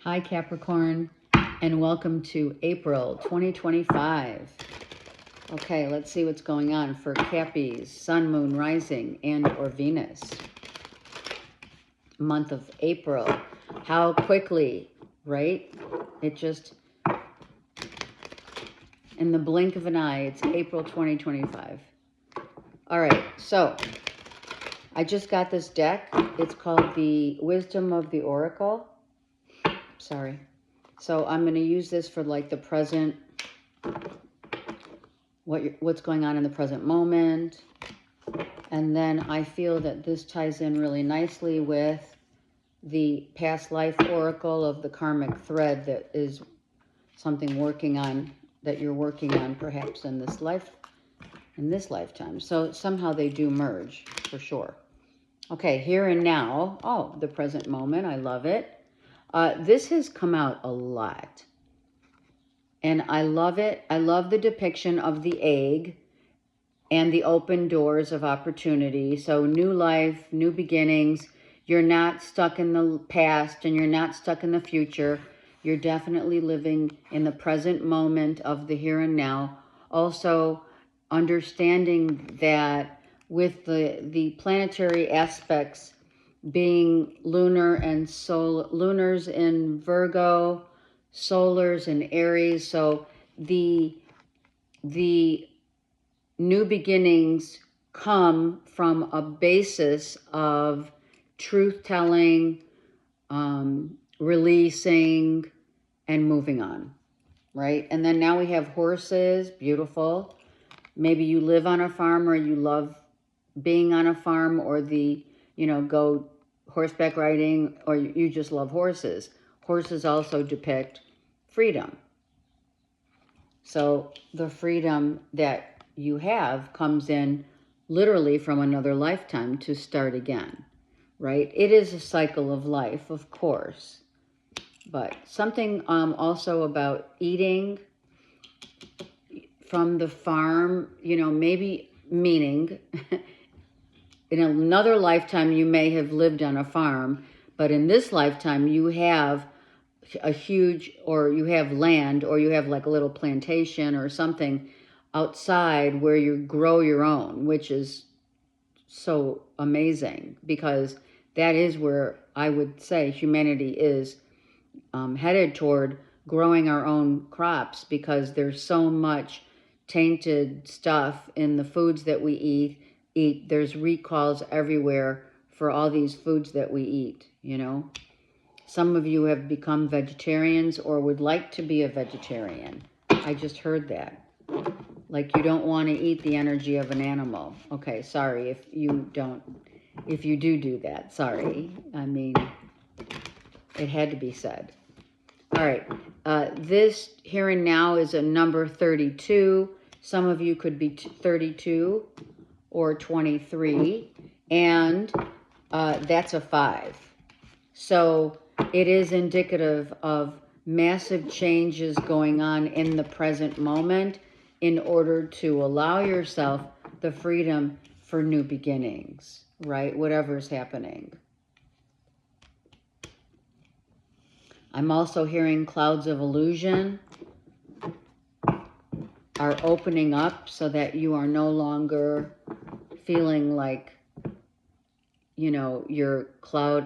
Hi Capricorn, and welcome to April 2025. Okay, let's see what's going on for Cappies, Sun, Moon, Rising, and or Venus. Month of April. How quickly, right? It just, in the blink of an eye, it's April 2025. All right, so I just got this deck. It's called the Wisdom of the Oracle. Sorry. So I'm going to use this for like the present, what's going on in the present moment. And then I feel that this ties in really nicely with the past life oracle of the karmic thread that is something that you're working on perhaps in this lifetime. So somehow they do merge for sure. Okay, here and now. Oh, the present moment. I love it. This has come out a lot. And I love it. I love the depiction of the egg and the open doors of opportunity. So new life, new beginnings. You're not stuck in the past and you're not stuck in the future. You're definitely living in the present moment of the here and now. Also, understanding that with the planetary aspects being lunar and lunars in Virgo, solars in Aries. So the new beginnings come from a basis of truth-telling, releasing, and moving on, right? And then now we have horses, beautiful. Maybe you live on a farm or you love being on a farm or go horseback riding or you just love horses. Horses also depict freedom. So the freedom that you have comes in literally from another lifetime to start again, right? It is a cycle of life, of course, but something also about eating from the farm, maybe meaning in another lifetime you may have lived on a farm, but in this lifetime you have you have land, or you have like a little plantation or something outside where you grow your own, which is so amazing, because that is where I would say humanity is headed toward, growing our own crops, because there's so much tainted stuff in the foods that we eat. There's recalls everywhere for all these foods that we eat, Some of you have become vegetarians or would like to be a vegetarian. I just heard that. Like you don't want to eat the energy of an animal. Okay, sorry if you do that. Sorry. I mean, it had to be said. All right. This here and now is a number 32. Some of you could be 32 or 23. And that's a 5. So it is indicative of massive changes going on in the present moment in order to allow yourself the freedom for new beginnings, right? Whatever's happening. I'm also hearing clouds of illusion are opening up so that you are no longer feeling like,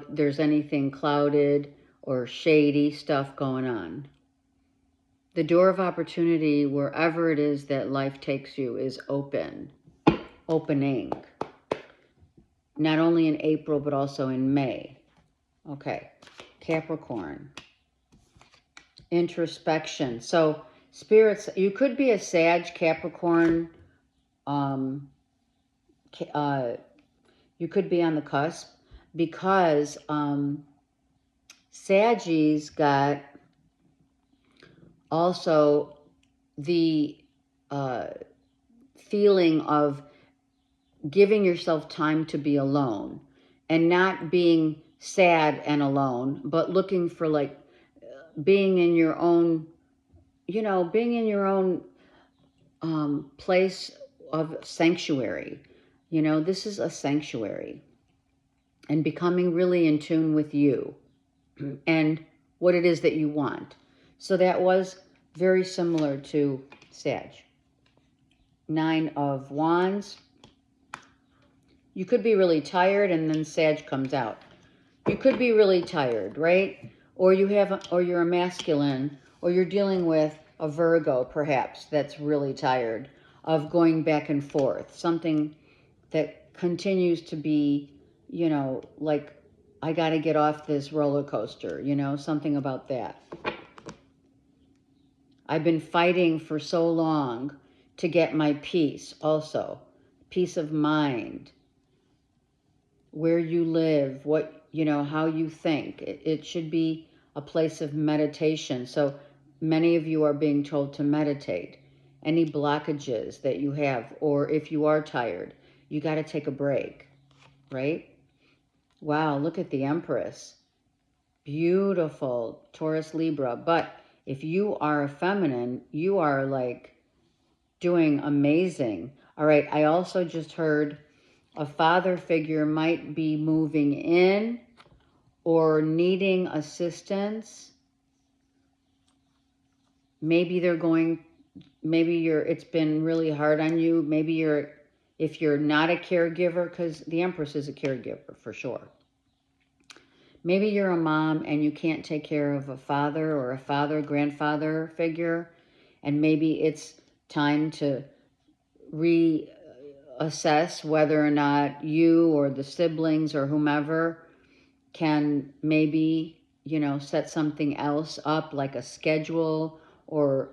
there's anything clouded or shady stuff going on. The door of opportunity, wherever it is that life takes you, is opening. Not only in April, but also in May. Okay, Capricorn. Introspection. So, spirits, you could be a Sag, Capricorn. You could be on the cusp, because Saggies got also the feeling of giving yourself time to be alone and not being sad and alone, but looking for like being in your own, place of sanctuary. This is a sanctuary, and becoming really in tune with you and what it is that you want. So that was very similar to Sag. 9 of Wands. You could be really tired and then Sag comes out. You could be really tired, right? Or you're a masculine, or you're dealing with a Virgo perhaps that's really tired of going back and forth. Something that continues to be, you know, like, I got to get off this roller coaster, you know, something about that. I've been fighting for so long to get my peace also. Peace of mind. Where you live, what, you know, how you think. It should be a place of meditation. So many of you are being told to meditate. Any blockages that you have, or if you are tired, you got to take a break, right? Wow, look at the Empress. Beautiful Taurus Libra. But if you are a feminine, you are like doing amazing. All right, I also just heard a father figure might be moving in or needing assistance. Maybe it's been really hard on you. Maybe if you're not a caregiver, because the Empress is a caregiver for sure. Maybe you're a mom and you can't take care of a father or a grandfather figure, and maybe it's time to reassess whether or not you or the siblings or whomever can maybe, you know, set something else up, like a schedule or,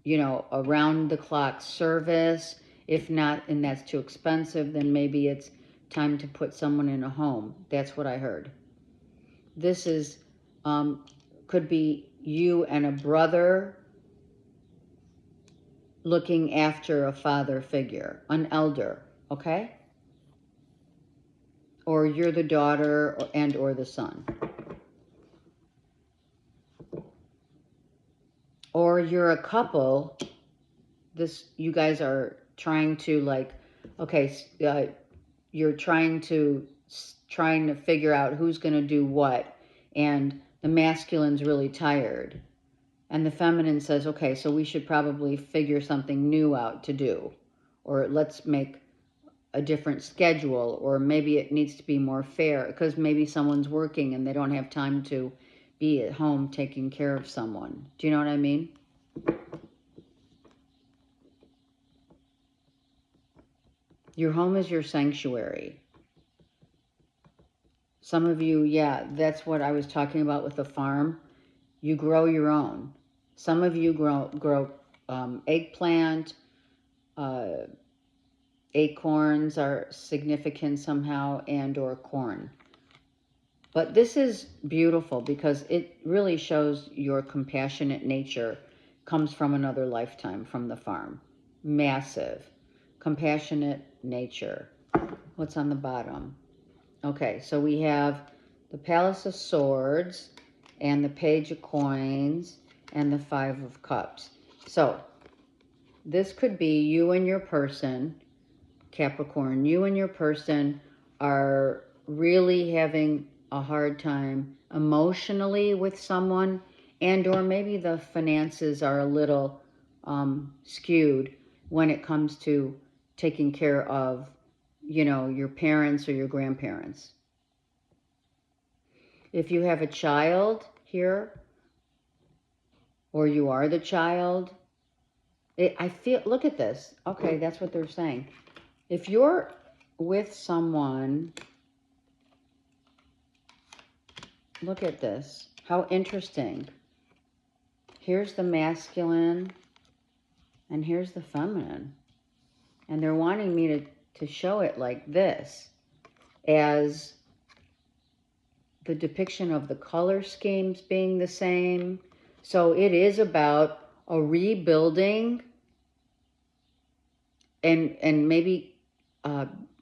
you know, around the clock service. If not, and that's too expensive, then maybe it's time to put someone in a home. That's what I heard. This is, could be you and a brother looking after a father figure, an elder, okay? Or you're the daughter or the son. Or you're a couple, you guys are trying to, like, okay, you're trying to figure out who's going to do what, and the masculine's really tired, and the feminine says, okay, so we should probably figure something new out to do, or let's make a different schedule, or maybe it needs to be more fair, because maybe someone's working and they don't have time to be at home taking care of someone. Do you know what I mean? Your home is your sanctuary. Some of you, yeah, that's what I was talking about with the farm. You grow your own. Some of you grow eggplant. Acorns are significant somehow, and or corn. But this is beautiful because it really shows your compassionate nature comes from another lifetime, from the farm. Massive. Compassionate nature. What's on the bottom? Okay, so we have the Palace of Swords and the Page of Coins and the Five of Cups. So this could be you and your person, Capricorn. You and your person are really having a hard time emotionally with someone, and or maybe the finances are a little skewed when it comes to taking care of, you know, your parents or your grandparents. If you have a child here, or you are the child, I feel, look at this. Okay, that's what they're saying. If you're with someone, look at this. How interesting. Here's the masculine, and here's the feminine. And they're wanting me to show it like this, as the depiction of the color schemes being the same. So it is about a rebuilding and maybe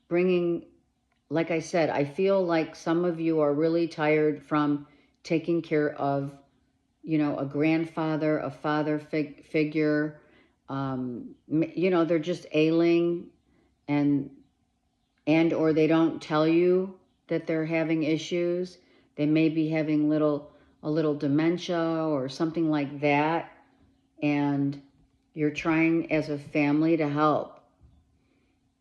bringing, like I said, I feel like some of you are really tired from taking care of, you know, a grandfather, a father figure. You know, they're just ailing, and or they don't tell you that they're having issues. They may be having little a little dementia or something like that, and you're trying as a family to help.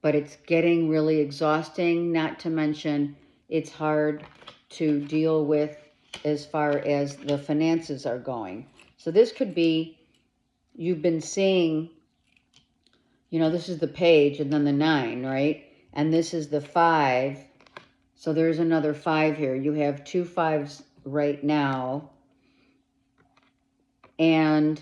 But it's getting really exhausting, not to mention it's hard to deal with as far as the finances are going. So this could be, you've been seeing, this is the page and then the 9, right? And this is the 5. So there's another 5 here. You have 2 5s right now. And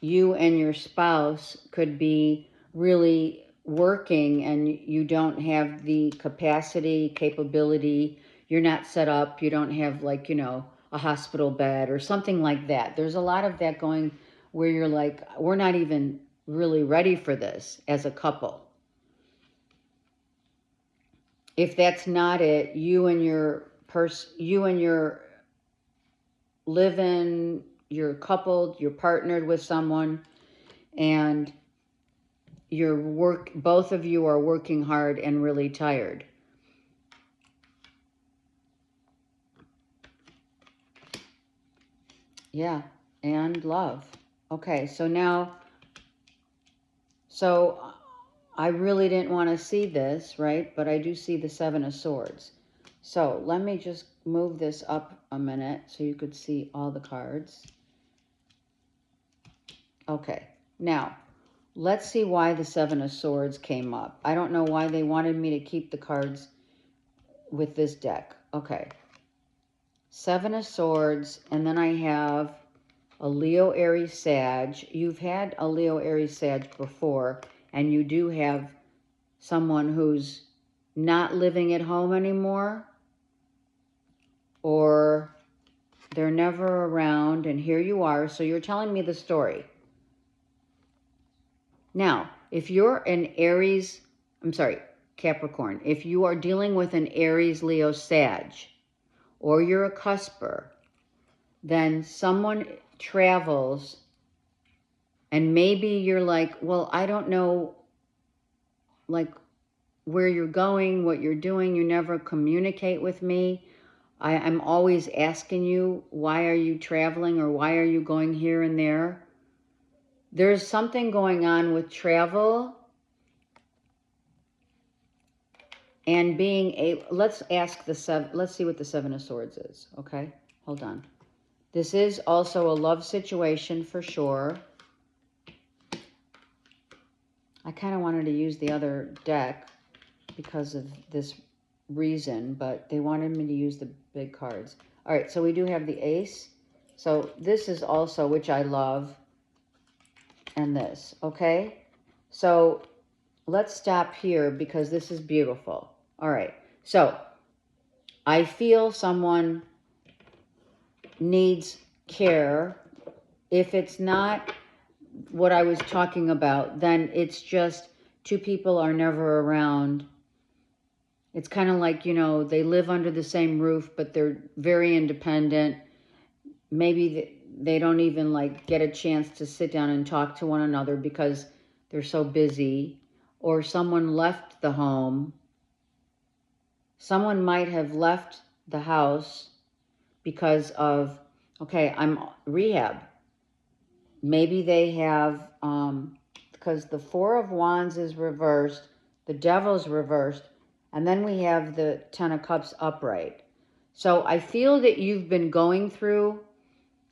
you and your spouse could be really working and you don't have the capability. You're not set up. You don't have a hospital bed or something like that. There's a lot of that going where you're like, we're not even really ready for this as a couple. If that's not it, you and your live-in, you're coupled, you're partnered with someone, and both of you are working hard and really tired. Yeah, and love. Okay, so I really didn't want to see this, right? But I do see the 7 of Swords. So let me just move this up a minute so you could see all the cards. Okay, now let's see why the 7 of Swords came up. I don't know why they wanted me to keep the cards with this deck. Okay, 7 of Swords, and then I have a Leo, Aries, Sag. You've had a Leo, Aries, Sag before, and you do have someone who's not living at home anymore, or they're never around, and here you are. So you're telling me the story. Now, if you're an Capricorn, if you are dealing with an Aries, Leo, Sag, or you're a cusper, then someone travels and maybe you're like, well, I don't know, like, where you're going, what you're doing. You never communicate with me. I'm always asking you, why are you traveling or why are you going here and there? There's something going on with travel and let's see what the 7 of Swords is. Okay, hold on. This is also a love situation for sure. I kind of wanted to use the other deck because of this reason, but they wanted me to use the big cards. All right, so we do have the Ace. So this is also, which I love, and this, okay? So let's stop here because this is beautiful. All right, so I feel someone needs care. If it's not what I was talking about, then it's just 2 people are never around. It's kind of like, they live under the same roof, but they're very independent. Maybe they don't even get a chance to sit down and talk to one another because they're so busy. Or someone left the home. Someone might have left the house because of, I'm rehab. Maybe they have, because the 4 of Wands is reversed, the Devil's reversed, and then we have the 10 of Cups upright. So I feel that you've been going through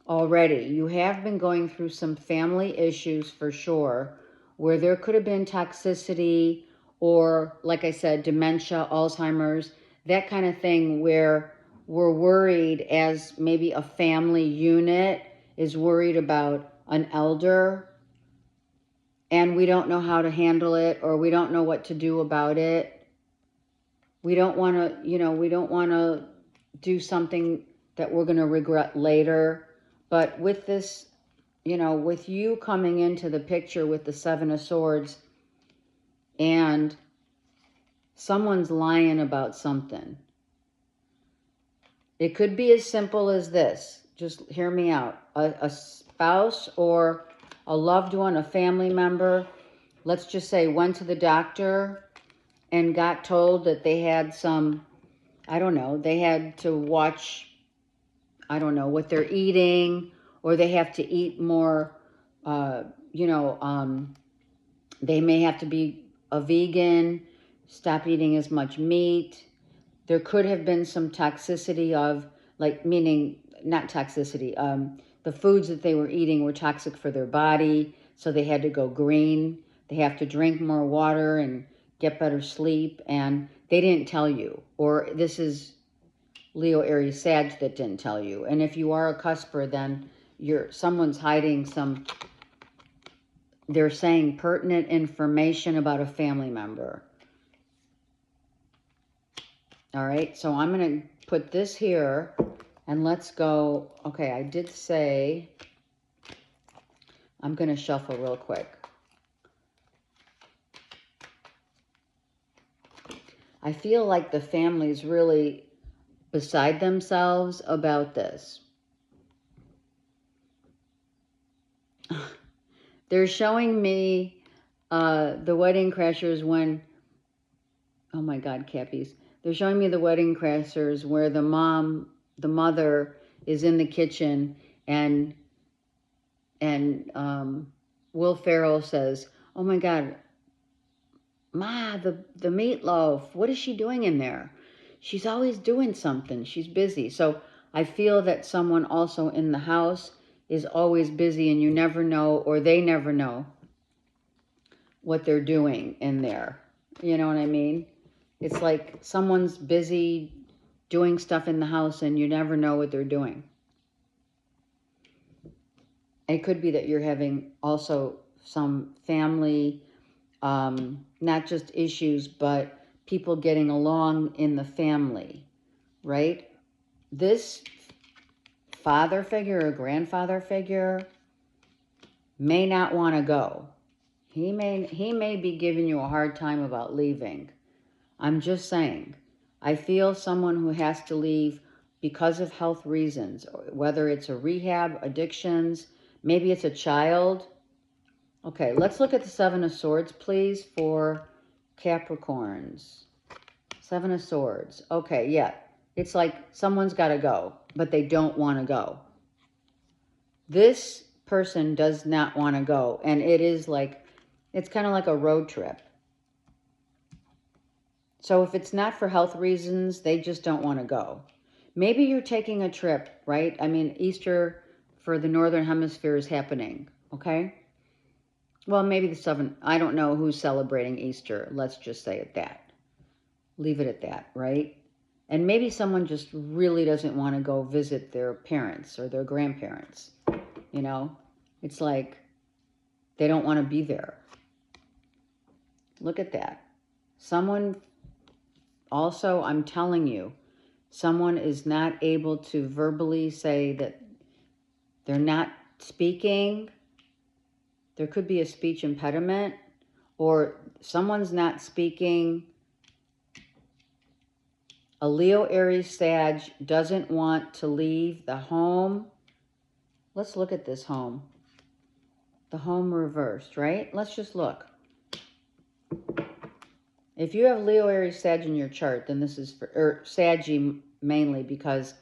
already. You have been going through some family issues for sure, where there could have been toxicity or, like I said, dementia, Alzheimer's, that kind of thing, where we're worried as maybe a family unit is worried about an elder and we don't know how to handle it or we don't know what to do about it. We don't want to, do something that we're going to regret later. But with this, with you coming into the picture with the 7 of Swords and someone's lying about something. It could be as simple as this. Just hear me out. A spouse or a loved one, a family member, let's just say went to the doctor and got told that they had some, I don't know, they had to watch I don't know, what they're eating, or they have to eat more, you know, they may have to be a vegan, stop eating as much meat. There could have been some toxicity of, like, meaning, not toxicity, the foods that they were eating were toxic for their body, so they had to go green. They have to drink more water and get better sleep, and they didn't tell you. Or this is Leo, Aries, Sag that didn't tell you. And if you are a cusper, then someone's hiding some, they're saying pertinent information about a family member. All right, so I'm going to put this here, and let's go. Okay, I did say, I'm going to shuffle real quick. I feel like the family's really beside themselves about this. They're showing me the Wedding Crashers when, oh my God, Cappies. They're showing me the Wedding Crashers where the mother is in the kitchen, and Will Ferrell says, oh my God, Ma, the meatloaf, what is she doing in there? She's always doing something. She's busy. So I feel that someone also in the house is always busy, and you never know, or they never know what they're doing in there. You know what I mean? It's like someone's busy doing stuff in the house, and you never know what they're doing. It could be that you're having also some family, not just issues, but people getting along in the family, right? This father figure or grandfather figure may not want to go. He may be giving you a hard time about leaving. I'm just saying. I feel someone who has to leave because of health reasons, whether it's a rehab, addictions, maybe it's a child. Okay, let's look at the Seven of Swords, please, for Capricorns. Seven of Swords. Okay, yeah. It's like someone's got to go, but they don't want to go. This person does not want to go, and it is like, it's kind of like a road trip. So if it's not for health reasons, they just don't want to go. Maybe you're taking a trip, right? I mean, Easter for the Northern Hemisphere is happening, okay? Well, maybe the 7th. I don't know who's celebrating Easter. Let's just say it that. Leave it at that, right? And maybe someone just really doesn't want to go visit their parents or their grandparents. You know, it's like they don't want to be there. Look at that. Someone, also, I'm telling you, someone is not able to verbally say that they're not speaking. There could be a speech impediment, or someone's not speaking. A Leo, Aries, Sag doesn't want to leave the home. Let's look at this home. The home reversed, right? Let's just look. If you have Leo, Aries, Sag in your chart, then this is for Saggy mainly, because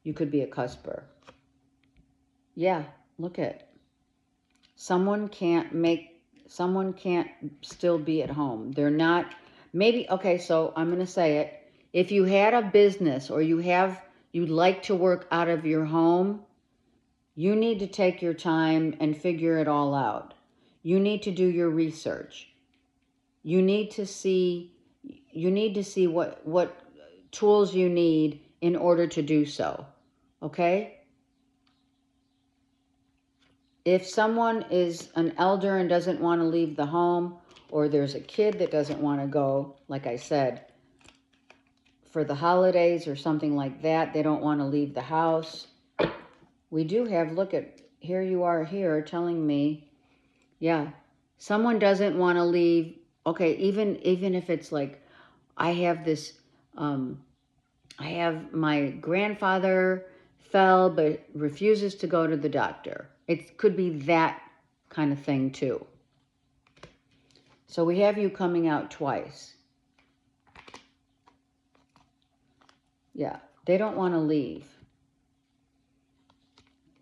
you could be a cusper. Yeah, look at. Someone can't still be at home. They're not, maybe, okay, so I'm going to say it. If you had a business, or you'd like to work out of your home, you need to take your time and figure it all out. You need to do your research. You need to see what tools you need in order to do so. Okay? If someone is an elder and doesn't want to leave the home, or there's a kid that doesn't want to go, like I said, for the holidays or something like that, they don't want to leave the house. We do have, look at, here you are here telling me, yeah, someone doesn't want to leave. Okay, even if it's like, I have this, I have my grandfather fell but refuses to go to the doctor. It could be that kind of thing too. So we have you coming out twice. Yeah, they don't want to leave.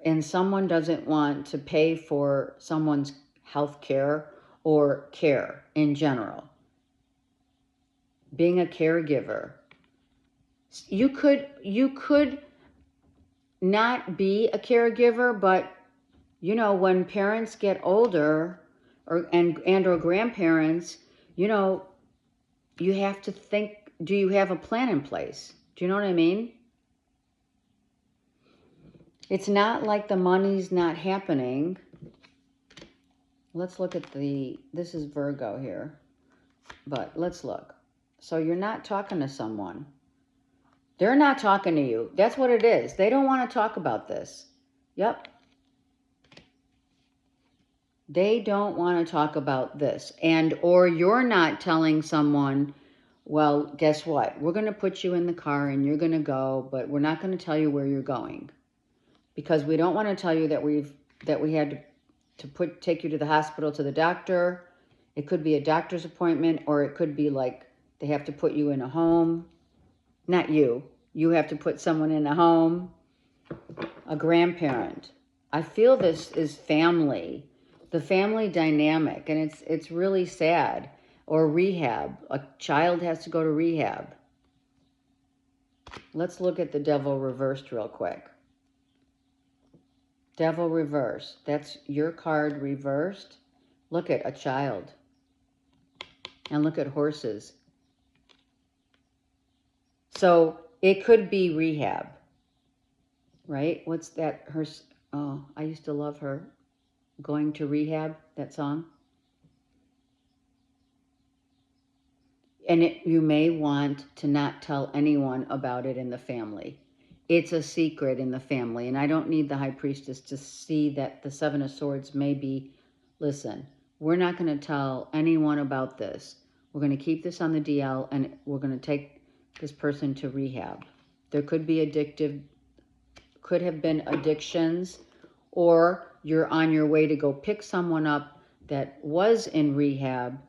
and someone doesn't want to pay for someone's health care or care in general. Being a caregiver. You could not be a caregiver, but you know, when parents get older or grandparents, you know, you have to think, do you have a plan in place? Do you know what I mean? It's not like the money's not happening. Let's look at this is Virgo here, but let's look. So you're not talking to someone. They're not talking to you. That's what it is. They don't want to talk about this. Yep. They don't want to talk about this. Or you're not telling someone, well, guess what? We're going to put you in the car and you're going to go, but we're not going to tell you where you're going. Because we don't want to tell you that we had to take you to the hospital, to the doctor. It could be a doctor's appointment, or it could be like they have to put you in a home. Not you. You have to put someone in a home. A grandparent. I feel this is family. The family dynamic, and it's really sad. Or rehab. A child has to go to rehab. Let's look at the devil reversed real quick. Devil reversed. That's your card reversed. Look at a child. And look at horses. So it could be rehab. Right? What's that? Oh, I used to love her. Going to Rehab, that song. And you may want to not tell anyone about it in the family. It's a secret in the family. And I don't need the High Priestess to see that the Seven of Swords may be, listen, we're not going to tell anyone about this. We're going to keep this on the DL, and we're going to take this person to rehab. There could be could have been addictions, or you're on your way to go pick someone up that was in rehab.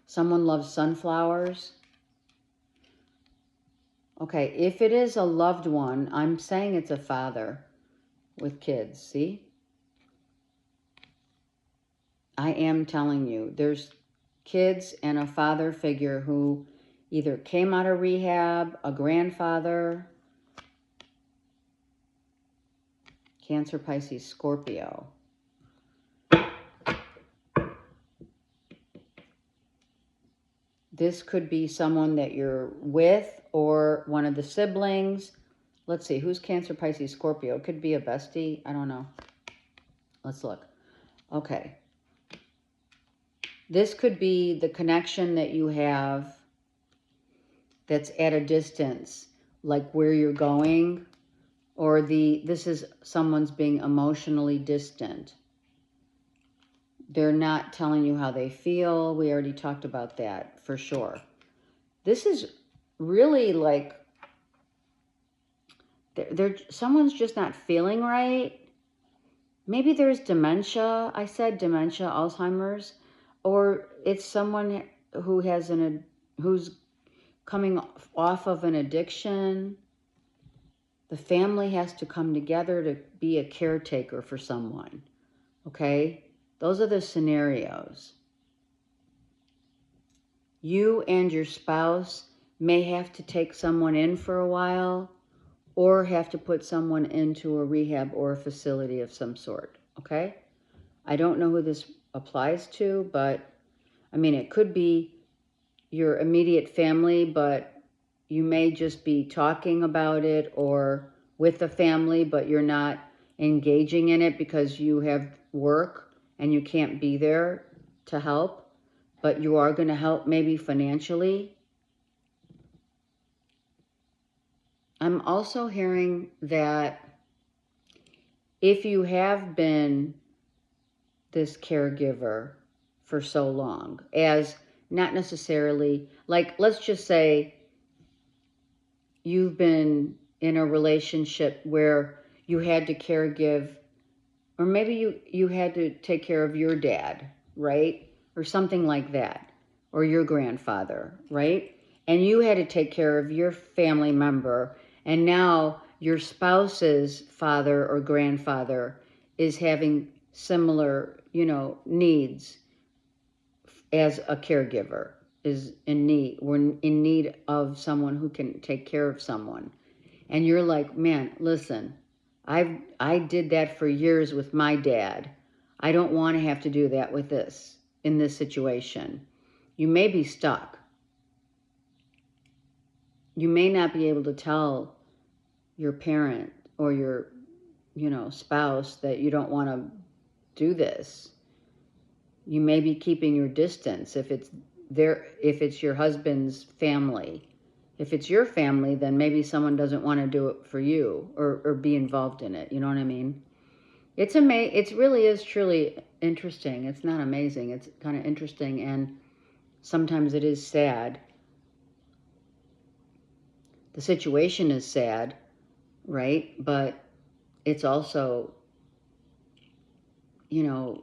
Someone loves sunflowers. Okay, if it is a loved one, I'm saying it's a father with kids, see? I am telling you, there's kids and a father figure who either came out of rehab, a grandfather, Cancer, Pisces, Scorpio. This could be someone that you're with or one of the siblings. Let's see, who's Cancer, Pisces, Scorpio? It could be a bestie. I don't know. Let's look. Okay. This could be the connection that you have that's at a distance, like where you're going, or this is someone's being emotionally distant. They're not telling you how they feel. We already talked about that for sure. This is really like someone's just not feeling right. Maybe there's dementia. I said dementia, Alzheimer's, or it's someone who has who's coming off of an addiction. The family has to come together to be a caretaker for someone. Okay? Those are the scenarios. You and your spouse may have to take someone in for a while, or have to put someone into a rehab or a facility of some sort. Okay? I don't know who this applies to, but I mean, it could be your immediate family, but you may just be talking about it or with the family, but you're not engaging in it because you have work and you can't be there to help, but you are going to help maybe financially. I'm also hearing that if you have been this caregiver for so long, as not necessarily, like, let's just say you've been in a relationship where you had to caregive, or maybe you had to take care of your dad, right? Or something like that, or your grandfather, right? And you had to take care of your family member, And now your spouse's father or grandfather is having similar, needs as a caregiver, is in need. We're in need of someone who can take care of someone. And you're like, man, listen, I did that for years with my dad. I don't want to have to do that with this, in this situation. You may be stuck. You may not be able to tell your parent or your, spouse that you don't want to do this. You may be keeping your distance if it's your husband's family. If it's your family, then maybe someone doesn't want to do it for you or be involved in it. You know what I mean? It really is truly interesting. It's not amazing. It's kind of interesting, and sometimes it is sad. The situation is sad, right? But it's also, your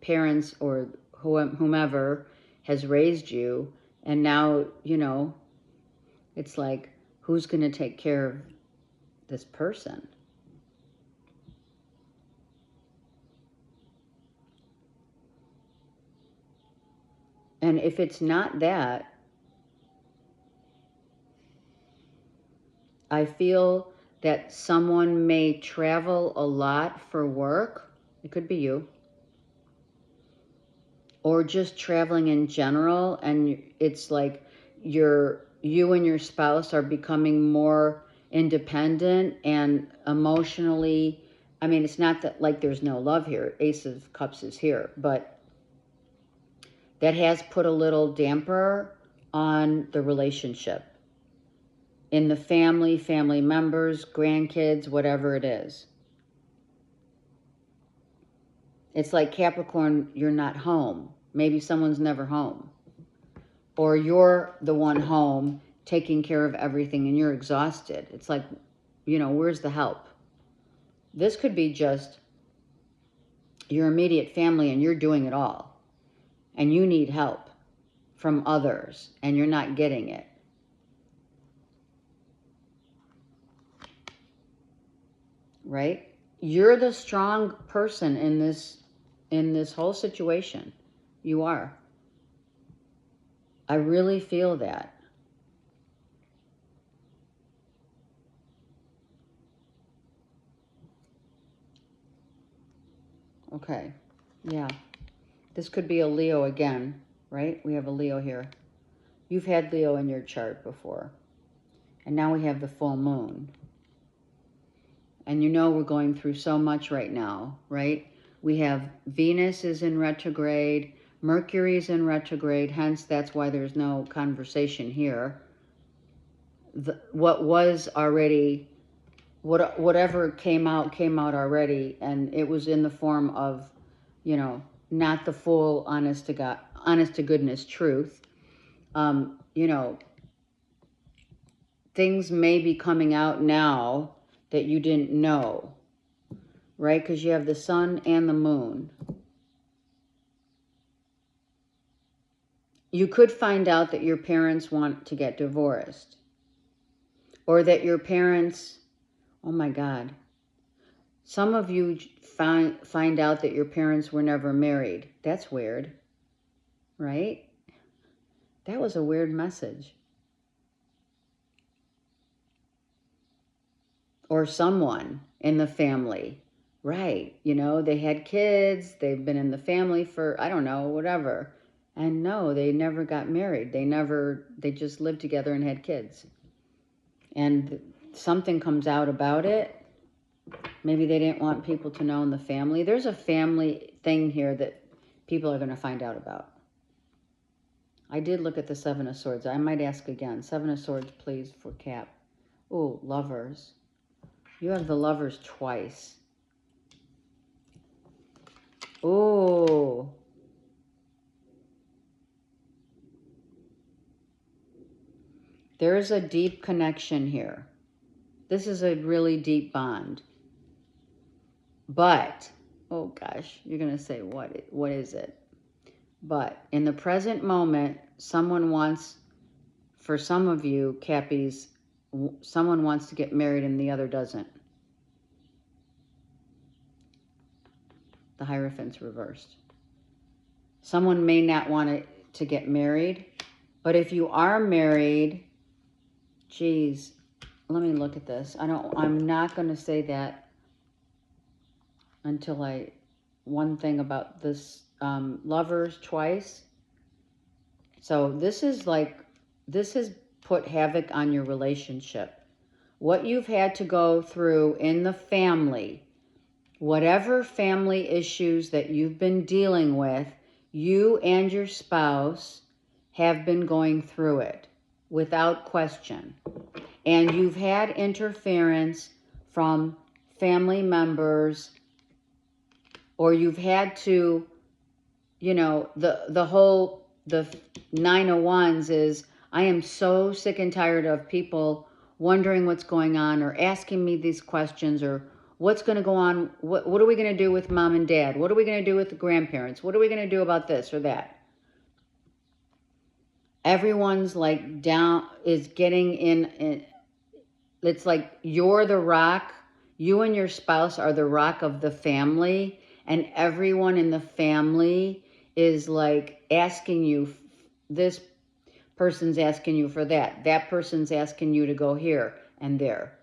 parents or whomever has raised you, and now, it's like, who's going to take care of this person? And if it's not that, I feel that someone may travel a lot for work. It could be you. Or just traveling in general, and it's like you and your spouse are becoming more independent and emotionally. I mean, it's not that like there's no love here. Ace of Cups is here, but that has put a little damper on the relationship in the family members, grandkids, whatever it is. It's like Capricorn, you're not home. Maybe someone's never home. Or you're the one home taking care of everything and you're exhausted. It's like, where's the help? This could be just your immediate family and you're doing it all. And you need help from others and you're not getting it. Right? You're the strong person in this whole situation. You are. I really feel that. Okay. Yeah. This could be a Leo again, right? We have a Leo here. You've had Leo in your chart before. And now we have the full moon. And we're going through so much right now, right? We have Venus is in retrograde, Mercury is in retrograde, hence that's why there's no conversation here. What was already, whatever came out already, and it was in the form of, not the full honest to goodness truth. Things may be coming out now that you didn't know, right? Because you have the sun and the moon. You could find out that your parents want to get divorced. Or that your parents, oh my God. Some of you find out that your parents were never married. That's weird, right? That was a weird message. Or someone in the family, right? They had kids, they've been in the family for, I don't know, whatever. And no, they never got married. They just lived together and had kids. And something comes out about it. Maybe they didn't want people to know in the family. There's a family thing here that people are going to find out about. I did look at the Seven of Swords. I might ask again. Seven of Swords, please, for Cap. Oh, Lovers. You have the Lovers twice. Oh. There is a deep connection here. This is a really deep bond. But, oh gosh, you're going to say, what is it? But in the present moment, someone wants, for some of you, Cappies, someone wants to get married and the other doesn't. The Hierophant's reversed. Someone may not want to get married, but if you are married, geez, let me look at this. I'm not going to say that until one thing about this, lovers twice. So this has put havoc on your relationship. What you've had to go through in the family, whatever family issues that you've been dealing with, you and your spouse have been going through it without question. And you've had interference from family members, or you've had to, the 9 of Wands is, I am so sick and tired of people wondering what's going on or asking me these questions, or what's going to go on? What are we going to do with mom and dad? What are we going to do with the grandparents? What are we going to do about this or that? Everyone's like down, is getting in. It's like you're the rock. You and your spouse are the rock of the family. And everyone in the family is like asking you, this person's asking you for that. That person's asking you to go here and there.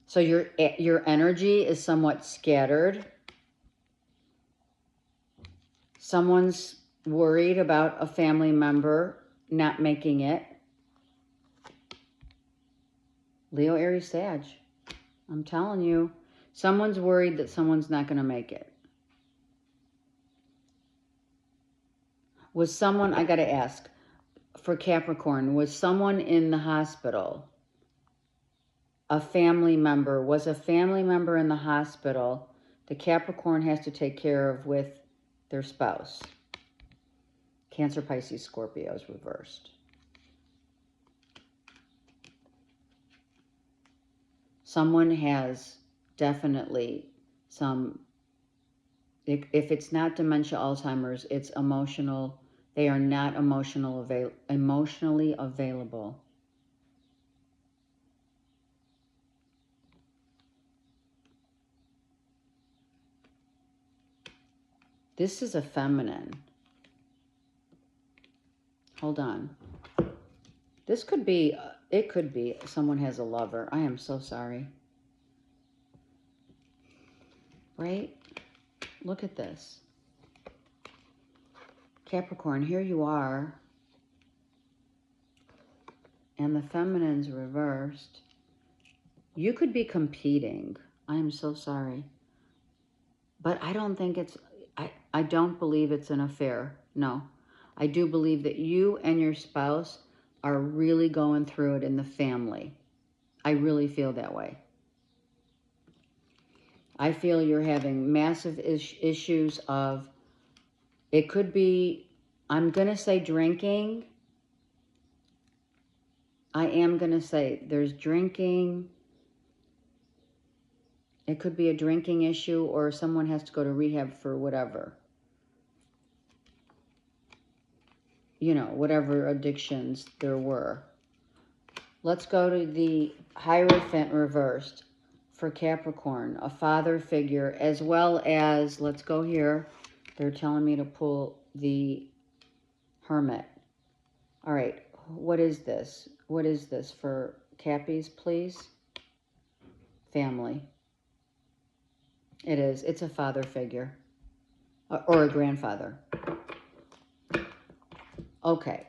So your energy is somewhat scattered. Someone's worried about a family member not making it. Leo, Aries, Sag. I'm telling you, someone's worried that someone's not going to make it. Was someone, I got to ask, for Capricorn, was someone in the hospital? A family member, was a family member in the hospital the Capricorn has to take care of with their spouse? Cancer, Pisces, Scorpio is reversed. Someone has definitely some, if it's not dementia, Alzheimer's, it's emotional. They are not emotionally available. This is a feminine. Hold on. This could be, it could be someone has a lover. I am so sorry. Right? Look at this. Capricorn, here you are. And the feminine's reversed. You could be competing. I am so sorry. But I don't think it's, I don't believe it's an affair. No. I do believe that you and your spouse are really going through it in the family. I really feel that way. I feel you're having massive issues of, it could be, I'm going to say drinking. I am going to say there's drinking. It could be a drinking issue, or someone has to go to rehab for whatever. Whatever addictions there were. Let's go to the Hierophant reversed for Capricorn, a father figure, as well as, let's go here. They're telling me to pull the Hermit. All right, what is this? What is this for Cappies, please? Family. It is. It's a father figure or a grandfather. Okay.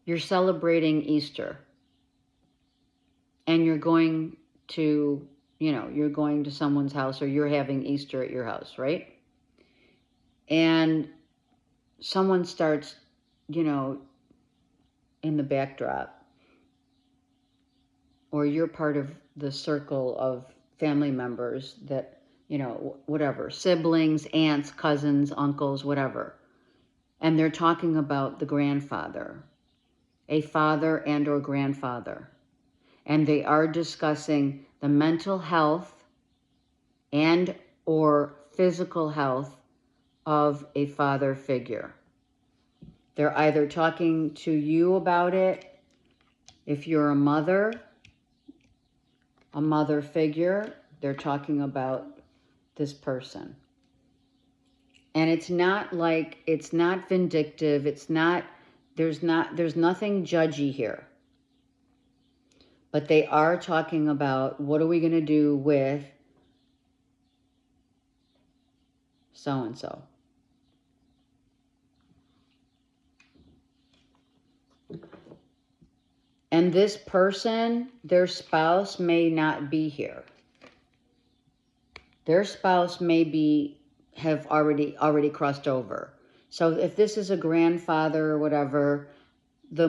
You're celebrating Easter. And you're going to, you're going to someone's house, or you're having Easter at your house, right? And someone starts, in the backdrop. Or you're part of the circle of family members that, whatever, siblings, aunts, cousins, uncles, whatever. And they're talking about the grandfather, a father and or grandfather. And they are discussing the mental health and or physical health of a father figure. They're either talking to you about it, If you're a mother figure, they're talking about this person. And it's not like, it's not vindictive. It's not, there's nothing judgy here. But they are talking about, what are we going to do with so-and-so? And this person, their spouse may not be here. Their spouse may have already crossed over. So if this is a grandfather or whatever, the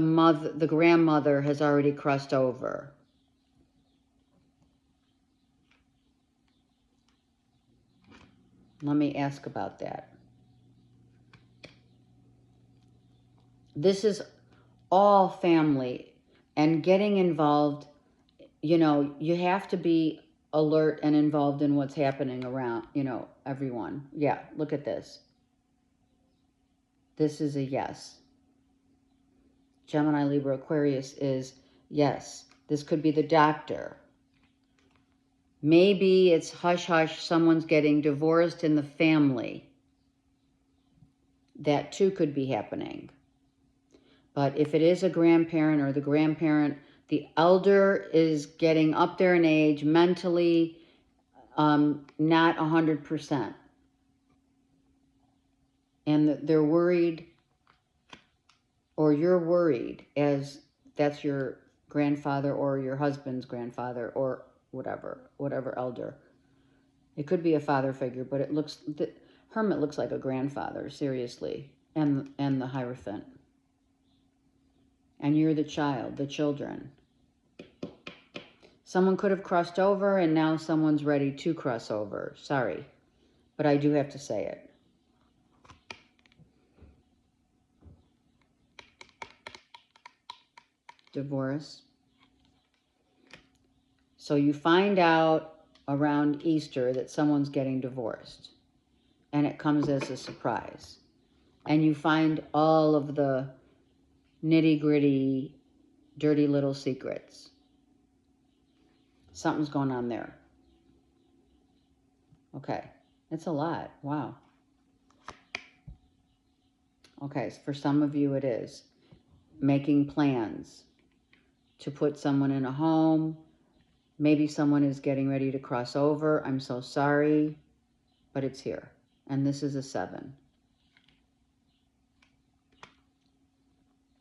grandmother has already crossed over. Let me ask about that. This is all family, and getting involved, you know, you have to be alert and involved in what's happening around, you know, everyone. Yeah, look at this. This is a yes. Gemini, Libra, Aquarius is yes. This could be the doctor. Maybe it's hush-hush, someone's getting divorced in the family. That too could be happening. But if it is a grandparent or the grandparent, the elder is getting up there in age, mentally not 100%. And they're worried, or you're worried, as that's your grandfather or your husband's grandfather or whatever elder. It could be a father figure, but the Hermit looks like a grandfather, seriously, and the Hierophant. And you're the child, the children. Someone could have crossed over, and now someone's ready to cross over. Sorry, but I do have to say it. Divorce. So you find out around Easter that someone's getting divorced, and it comes as a surprise. And you find all of the nitty-gritty, dirty little secrets. Something's going on there. Okay, it's a lot. Wow. Okay, so for some of you it is. Making plans to put someone in a home. Maybe someone is getting ready to cross over. I'm so sorry, but it's here. And this is a 7.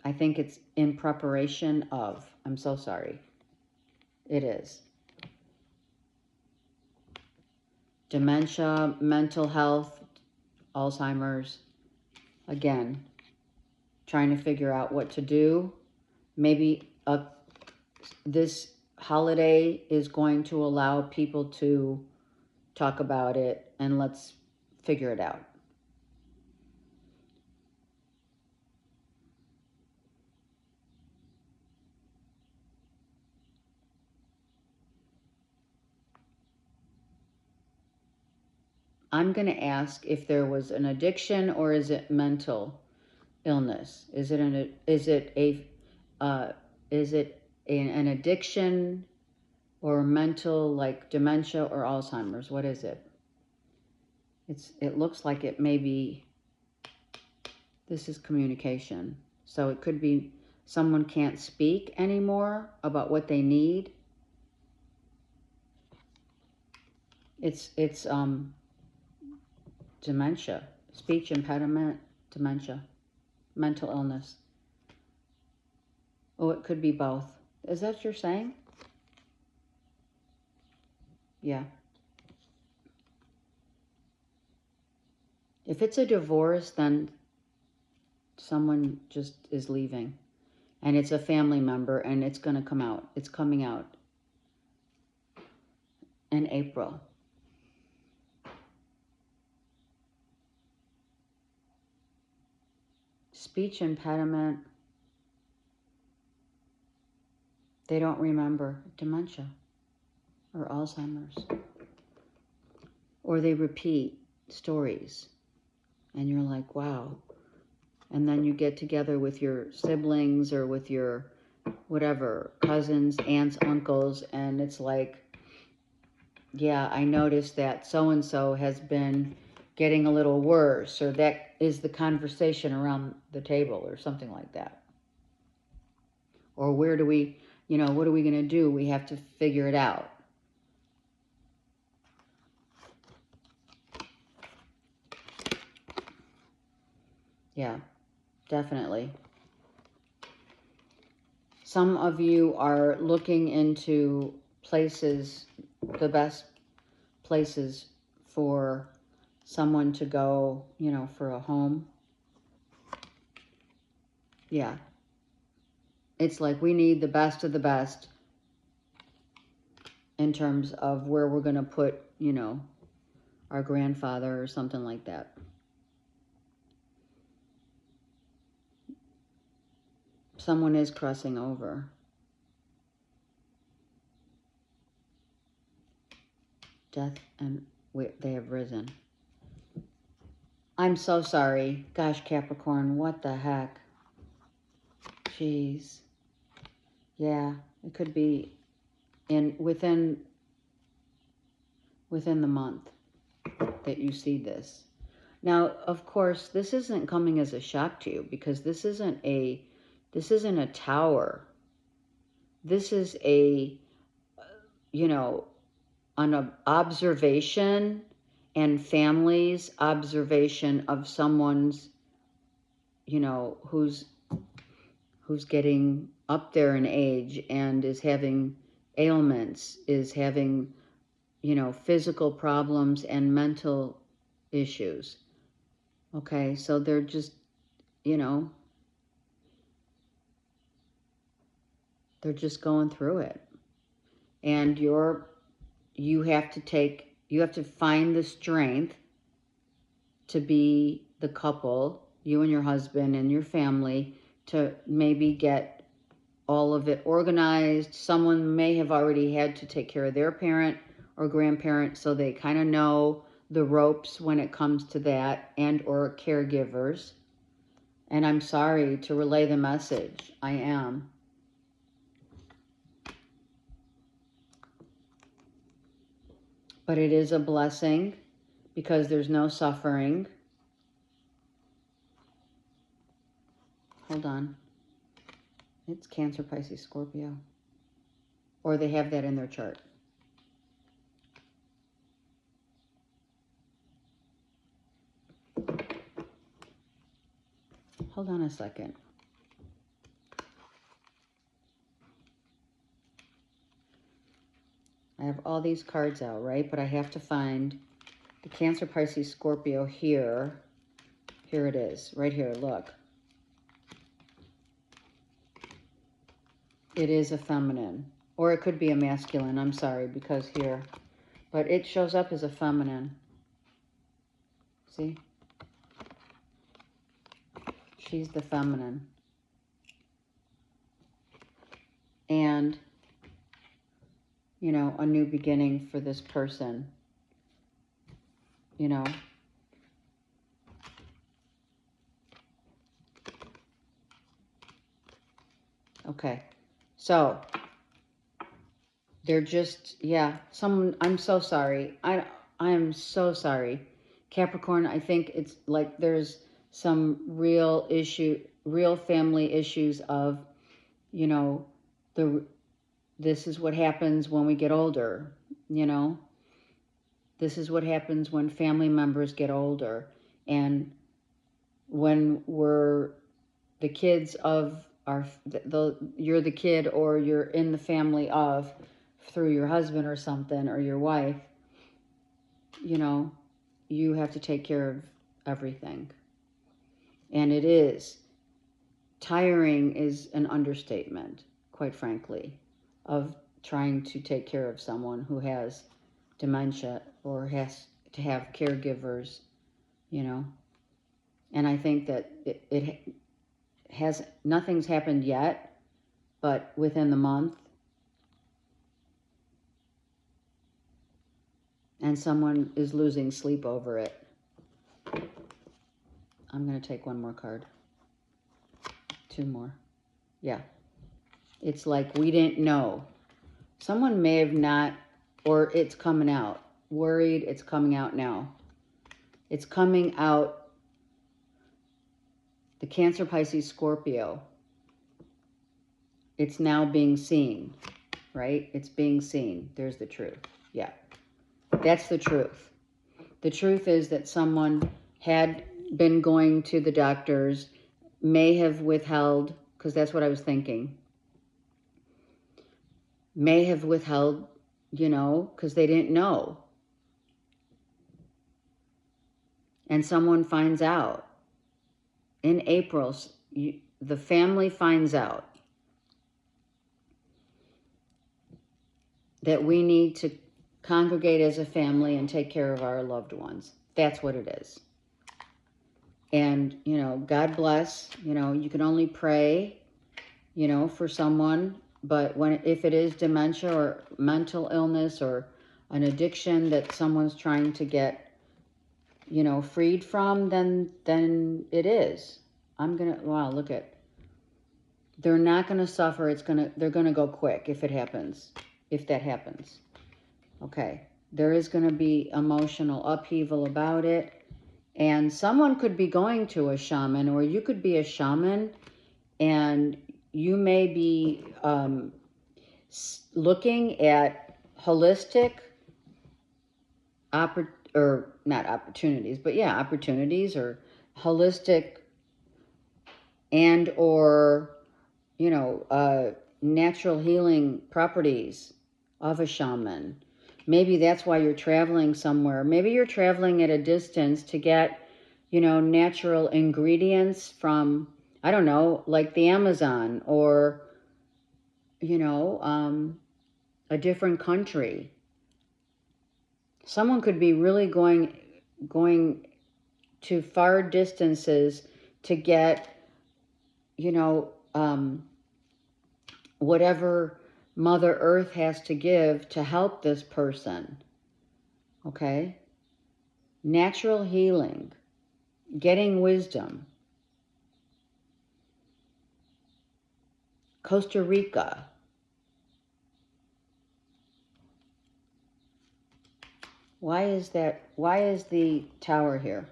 I think it's in preparation of. I'm so sorry. It is. Dementia, mental health, Alzheimer's. Again, trying to figure out what to do. Maybe this holiday is going to allow people to talk about it, and let's figure it out. I'm going to ask if there was an addiction, or is it mental illness? Is it an addiction, or mental, like dementia or Alzheimer's? What is it? It looks like it may be. This is communication, so it could be someone can't speak anymore about what they need. It's dementia, speech impediment, dementia, mental illness. Oh, it could be both. Is that what you're saying? Yeah. If it's a divorce, then someone just is leaving. And it's a family member, and it's going to come out. It's coming out in April. Speech impediment. They don't remember. Dementia or Alzheimer's. Or they repeat stories. And you're like, wow. And then you get together with your siblings or with your whatever, cousins, aunts, uncles, and it's like, yeah, I noticed that so-and-so has been getting a little worse, or that is the conversation around the table, or something like that. Or where do we, what are we going to do? We have to figure it out. Yeah, definitely. Some of you are looking into places, the best places for someone to go, for a home. Yeah. It's like we need the best of the best in terms of where we're going to put, our grandfather or something like that. Someone is crossing over. Death and they have risen. I'm so sorry. Gosh, Capricorn, what the heck? Jeez. Yeah, it could be within the month that you see this. Now, of course, this isn't coming as a shock to you because this isn't a tower. This is an observation and family's observation of someone's, who's getting up there in age and is having ailments, is having, physical problems and mental issues. Okay, so they're just, they're just going through it. And you have to find the strength to be the couple, you and your husband and your family, to maybe get all of it organized. Someone may have already had to take care of their parent or grandparent, so they kind of know the ropes when it comes to that, and or caregivers. And I'm sorry to relay the message. I am. But it is a blessing because there's no suffering. Hold on. It's Cancer, Pisces, Scorpio. Or they have that in their chart. Hold on a second. I have all these cards out, right? But I have to find the Cancer, Pisces, Scorpio here. Here it is, right here, look. It is a feminine. Or it could be a masculine, I'm sorry, because here. But it shows up as a feminine. See? She's the feminine. And, a new beginning for this person. Okay. So, they're just, I'm so sorry. I am so sorry. Capricorn, I think it's like there's some real family issues of, this is what happens when we get older, This is what happens when family members get older. And when we're the kids of you're the kid, or you're in the family of, through your husband or something, or your wife, you have to take care of everything. And it is tiring is an understatement, quite frankly, of trying to take care of someone who has dementia or has to have caregivers, And I think that nothing's happened yet, but within the month, and someone is losing sleep over it. I'm going to take one more card. Two more. Yeah. It's like we didn't know. Someone may have not, or it's coming out. Worried, it's coming out now. It's coming out. The Cancer, Pisces, Scorpio. It's now being seen, right? It's being seen. There's the truth. Yeah. That's the truth. The truth is that someone had been going to the doctors, may have withheld, because that's what I was thinking, may have withheld, you know, because they didn't know. And someone finds out. In April, the family finds out that we need to congregate as a family and take care of our loved ones. That's what it is. And, you know, God bless, you know, you can only pray, you know, for someone, but if it is dementia or mental illness or an addiction that someone's trying to get, you know, freed from, then it is. Wow, look at, they're not going to suffer. They're going to go quick if it happens, if that happens. Okay. There is going to be emotional upheaval about it. And someone could be going to a shaman, or you could be a shaman, and you may be looking at holistic, or not opportunities, but yeah, opportunities, or holistic and or, you know, natural healing properties of a shaman. Maybe that's why you're traveling somewhere. Maybe you're traveling at a distance to get, you know, natural ingredients from, I don't know, like the Amazon, or, you know, a different country. Someone could be really going to far distances to get, you know, whatever Mother Earth has to give to help this person. Okay? Natural healing, getting wisdom. Costa Rica. Why is the tower here?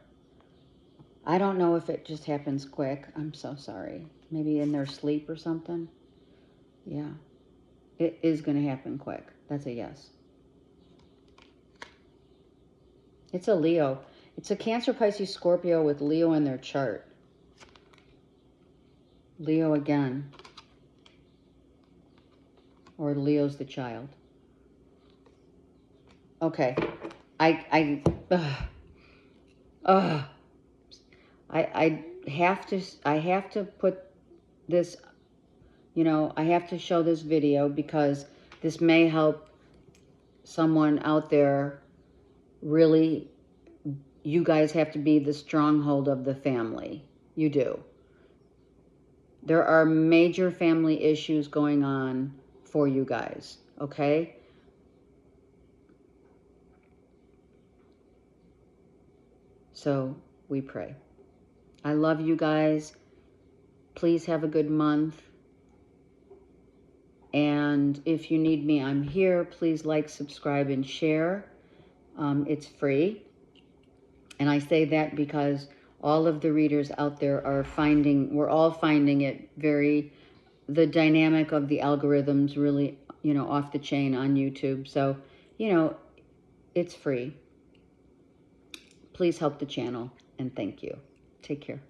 I don't know if it just happens quick. I'm so sorry. Maybe in their sleep or something. Yeah. It is going to happen quick. That's a yes. It's a Leo. It's a Cancer, Pisces, Scorpio with Leo in their chart. Leo again. Or Leo's the child. Okay. I have to put this, you know, I have to show this video because this may help someone out there. Really, you guys have to be the stronghold of the family. You do. There are major family issues going on for you guys, okay? So we pray. I love you guys. Please have a good month. And if you need me, I'm here. Please like, subscribe, and share. It's free. And I say that because all of the readers out there are we're all finding it the dynamic of the algorithms really, you know, off the chain on YouTube. So, you know, it's free. Please help the channel, and thank you. Take care.